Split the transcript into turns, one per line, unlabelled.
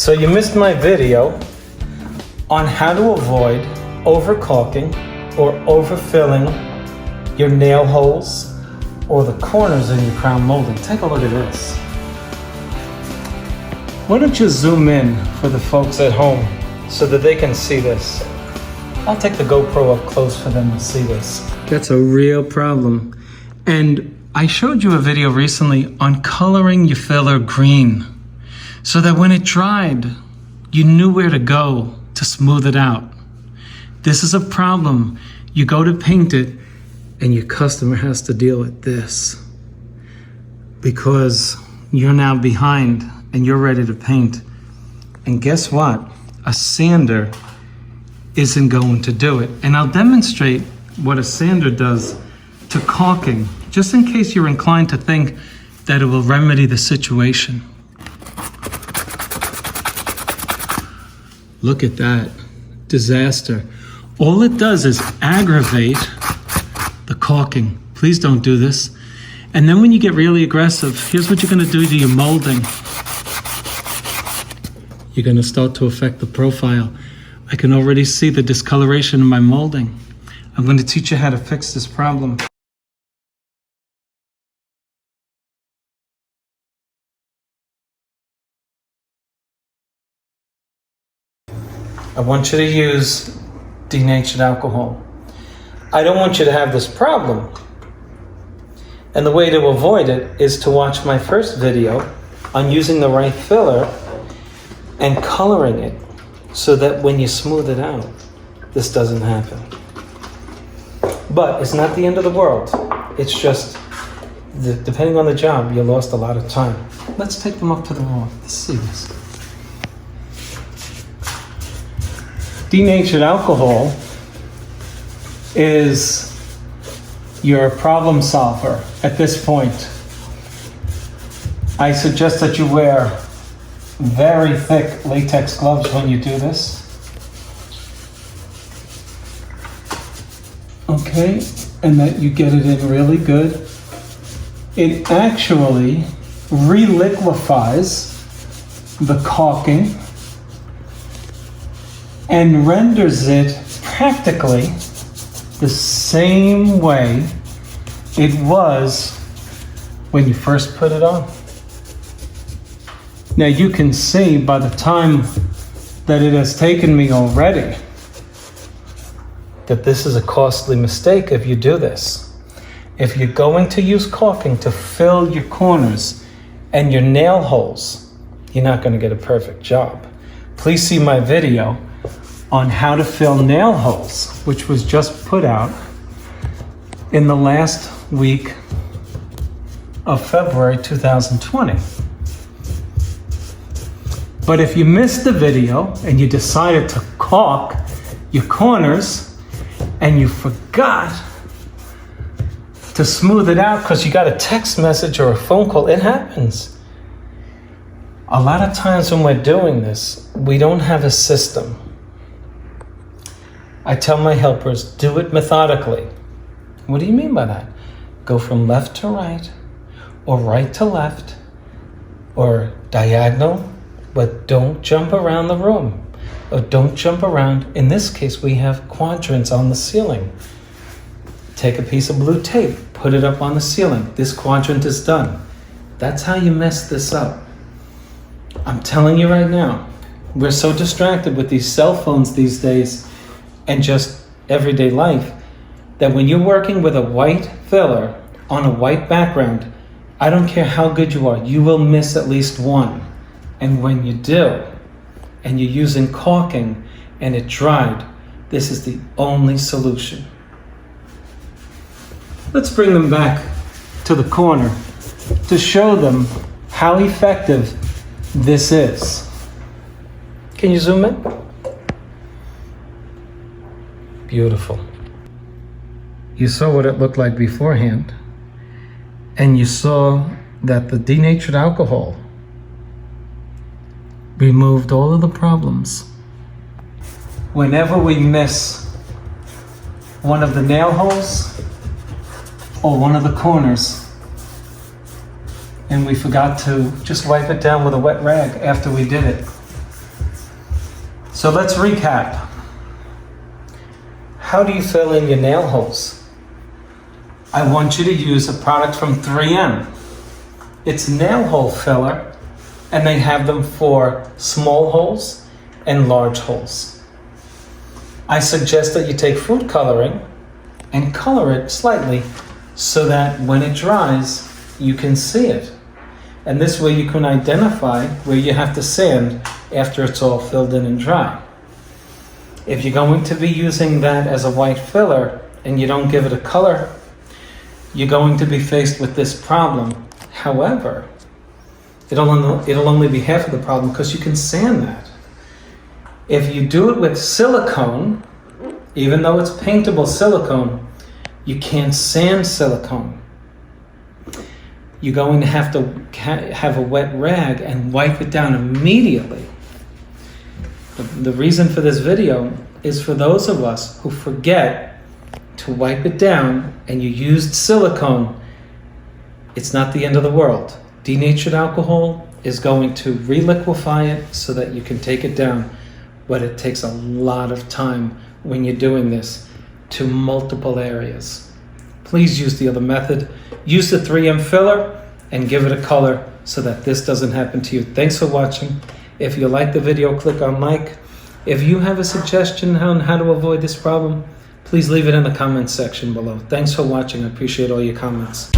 So you missed my video on how to avoid over-caulking or overfilling your nail holes or the corners in your crown molding. Take a look at this. Why don't you zoom in for the folks at home so that they can see this? I'll take the GoPro up close for them to see this. That's a real problem. And I showed you a video recently on coloring your filler green so that when it dried, you knew where to go to smooth it out. This is a problem. You go to paint it and your customer has to deal with this because you're now behind and you're ready to paint. And guess what? A sander isn't going to do it. And I'll demonstrate what a sander does to caulking, just in case you're inclined to think that it will remedy the situation. Look at that. Disaster. All it does is aggravate the caulking. Please don't do this. And then when you get really aggressive, here's what you're going to do to your molding. You're going to start to affect the profile. I can already see the discoloration in my molding. I'm going to teach you how to fix this problem. I want you to use denatured alcohol. I don't want you to have this problem. And the way to avoid it is to watch my first video on using the right filler and coloring it so that when you smooth it out, this doesn't happen. But it's not the end of the world. It's just, depending on the job, you lost a lot of time. Let's take them up to the wall. Let's see this. Denatured alcohol is your problem solver at this point. I suggest that you wear very thick latex gloves when you do this. Okay, and that you get it in really good. It actually reliquefies the caulking and renders it practically the same way it was when you first put it on. Now you can see by the time that it has taken me already that this is a costly mistake if you do this. If you're going to use caulking to fill your corners and your nail holes, you're not going to get a perfect job. Please see my video on how to fill nail holes, which was just put out in the last week of February 2020. But if you missed the video and you decided to caulk your corners and you forgot to smooth it out because you got a text message or a phone call, it happens. A lot of times when we're doing this, we don't have a system. I tell my helpers, do it methodically. What do you mean by that? Go from left to right, or right to left, or diagonal, but don't jump around the room, or don't jump around. In this case, we have quadrants on the ceiling. Take a piece of blue tape, put it up on the ceiling. This quadrant is done. That's how you mess this up. I'm telling you right now, we're so distracted with these cell phones these days and just everyday life, that when you're working with a white filler on a white background, I don't care how good you are, you will miss at least one. And when you do, and you're using caulking and it dried, this is the only solution. Let's bring them back to the corner to show them how effective this is. Can you zoom in? Beautiful. You saw what it looked like beforehand, and you saw that the denatured alcohol removed all of the problems. Whenever we miss one of the nail holes or one of the corners, and we forgot to just wipe it down with a wet rag after we did it, So let's recap. How do you fill in your nail holes? I want you to use a product from 3M. It's nail hole filler, and they have them for small holes and large holes. I suggest that you take food coloring and color it slightly so that when it dries, you can see it. And this way you can identify where you have to sand after it's all filled in and dry. If you're going to be using that as a white filler and you don't give it a color, you're going to be faced with this problem. However, it'll only be half of the problem because you can sand that. If you do it with silicone, even though it's paintable silicone, you can't sand silicone. You're going to have a wet rag and wipe it down immediately. The reason for this video is for those of us who forget to wipe it down and you used silicone. It's not the end of the world. Denatured alcohol is going to reliquefy it so that you can take it down, but it takes a lot of time when you're doing this to multiple areas. Please use the other method. Use the 3M filler and give it a color so that this doesn't happen to you. Thanks for watching. If you like the video, click on like. If you have a suggestion on how to avoid this problem, please leave it in the comments section below. Thanks for watching. I appreciate all your comments.